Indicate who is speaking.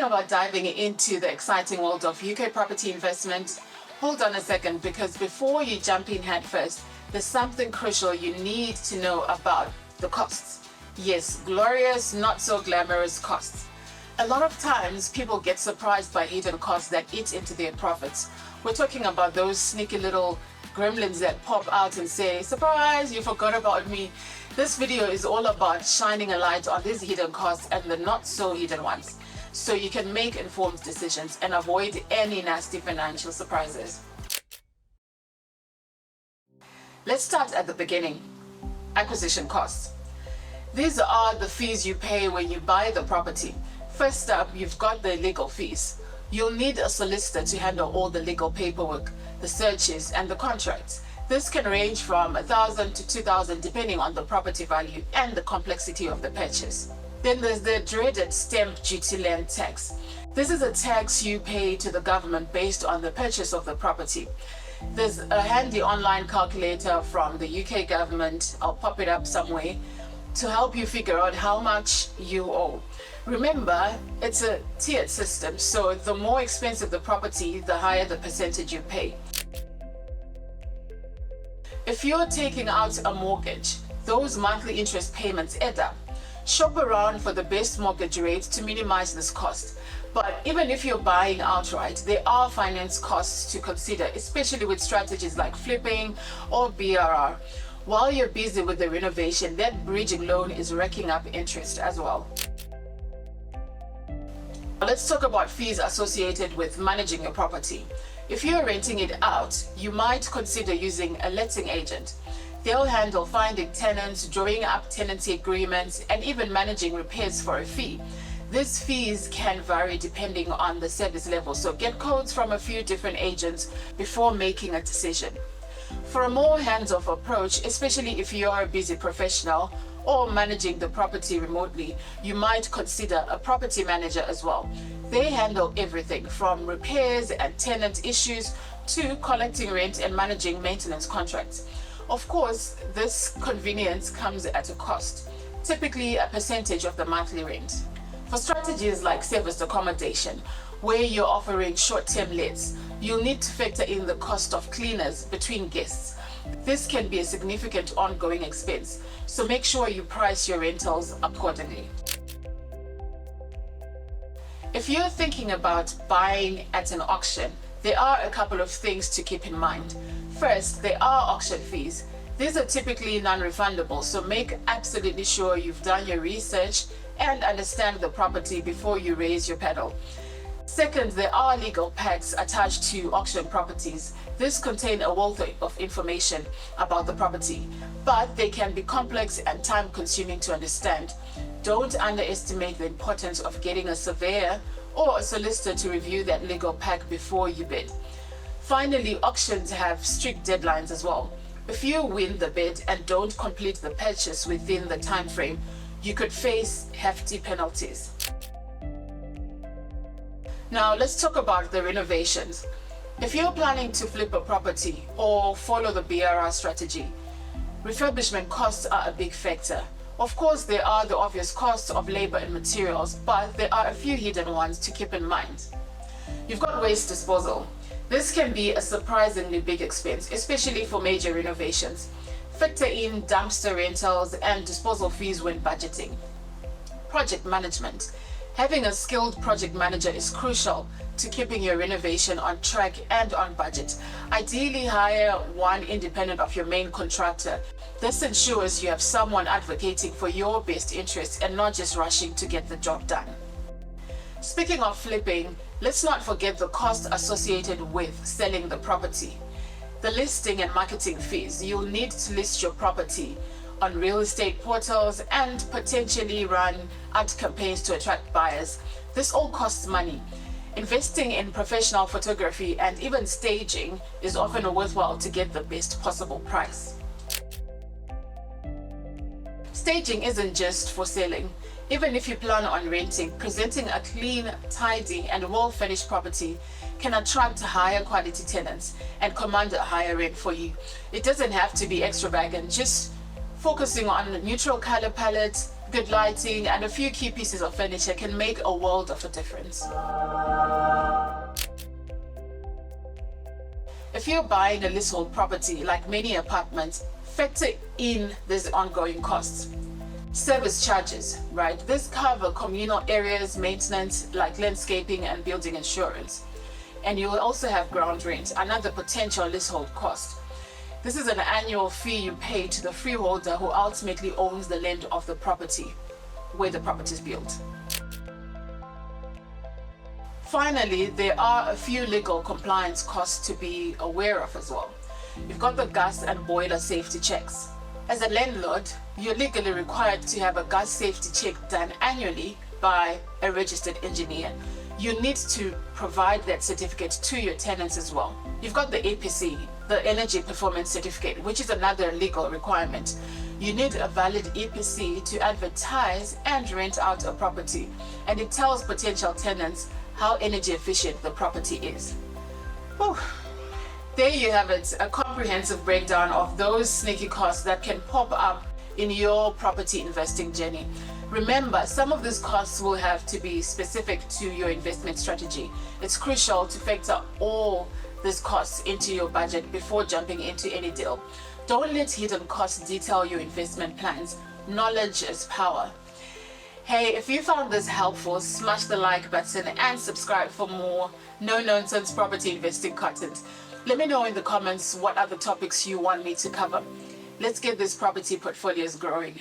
Speaker 1: Thinking about diving into the exciting world of UK property investment? Hold on a second, because before you jump in head first, there's something crucial you need to know about the costs. Yes, glorious, not so glamorous costs. A lot of times people get surprised by hidden costs that eat into their profits. We're talking about those sneaky little gremlins that pop out and say, surprise, you forgot about me. This video is all about shining a light on these hidden costs and the not so hidden ones, so you can make informed decisions and avoid any nasty financial surprises. Let's start at the beginning. Acquisition costs. These are the fees you pay when you buy the property. First up, you've got the legal fees. You'll need a solicitor to handle all the legal paperwork, the searches, and the contracts. This can range from $1,000 to $2,000 depending on the property value and the complexity of the purchase. Then there's the dreaded stamp duty land tax. This is a tax you pay to the government based on the purchase of the property. There's a handy online calculator from the UK government, I'll pop it up somewhere, to help you figure out how much you owe. Remember, it's a tiered system, so the more expensive the property, the higher the percentage you pay. If you're taking out a mortgage, those monthly interest payments add up. Shop around for the best mortgage rate to minimize this cost. But even if you're buying outright, there are finance costs to consider, especially with strategies like flipping or BRR. While you're busy with the renovation, that bridging loan is racking up interest as well. Let's talk about fees associated with managing your property. If you're renting it out, you might consider using a letting agent. They'll handle finding tenants, drawing up tenancy agreements, and even managing repairs for a fee. These fees can vary depending on the service level, so get quotes from a few different agents before making a decision. For a more hands-off approach, especially if you're a busy professional or managing the property remotely, you might consider a property manager as well. They handle everything from repairs and tenant issues to collecting rent and managing maintenance contracts. Of course, this convenience comes at a cost, typically a percentage of the monthly rent. For strategies like serviced accommodation, where you're offering short-term lets, you'll need to factor in the cost of cleaners between guests. This can be a significant ongoing expense, so make sure you price your rentals accordingly. If you're thinking about buying at an auction, there are a couple of things to keep in mind. First, there are auction fees. These are typically non-refundable, so make absolutely sure you've done your research and understand the property before you raise your pedal. Second, there are legal packs attached to auction properties. These contain a wealth of information about the property, but they can be complex and time-consuming to understand. Don't underestimate the importance of getting a surveyor or a solicitor to review that legal pack before you bid. Finally, auctions have strict deadlines as well. If you win the bid and don't complete the purchase within the time frame, you could face hefty penalties. Now let's talk about the renovations. If you're planning to flip a property or follow the BRR strategy, refurbishment costs are a big factor. Of course, there are the obvious costs of labor and materials, but there are a few hidden ones to keep in mind. You've got waste disposal. This can be a surprisingly big expense, especially for major renovations. Factor in dumpster rentals and disposal fees when budgeting. Project management. Having a skilled project manager is crucial to keeping your renovation on track and on budget. Ideally, hire one independent of your main contractor. This ensures you have someone advocating for your best interests and not just rushing to get the job done. Speaking of flipping, let's not forget the cost associated with selling the property. The listing and marketing fees. You'll need to list your property on real estate portals and potentially run ad campaigns to attract buyers. This all costs money. Investing in professional photography and even staging is often worthwhile to get the best possible price. Staging isn't just for selling. Even if you plan on renting, presenting a clean, tidy, and well-furnished property can attract higher quality tenants and command a higher rent for you. It doesn't have to be extravagant, just focusing on a neutral color palette, good lighting, and a few key pieces of furniture can make a world of a difference. If you're buying a leasehold property, like many apartments, factor in these ongoing costs. Service charges, right? This cover communal areas, maintenance like landscaping and building insurance. And you will also have ground rent, another potential leasehold cost. This is an annual fee you pay to the freeholder who ultimately owns the land of the property where the property is built. Finally, there are a few legal compliance costs to be aware of as well. You've got the gas and boiler safety checks. As a landlord, you're legally required to have a gas safety check done annually by a registered engineer. You need to provide that certificate to your tenants as well. You've got the EPC, the Energy Performance Certificate, which is another legal requirement. You need a valid EPC to advertise and rent out a property, and it tells potential tenants how energy efficient the property is. Whew. There you have it, a comprehensive breakdown of those sneaky costs that can pop up in your property investing journey. Remember, some of these costs will have to be specific to your investment strategy. It's crucial to factor all these costs into your budget before jumping into any deal. Don't let hidden costs detail your investment plans. Knowledge is power. Hey, if you found this helpful, smash the like button and subscribe for more no-nonsense property investing content. Let me know in the comments what other topics you want me to cover. Let's get these property portfolios growing.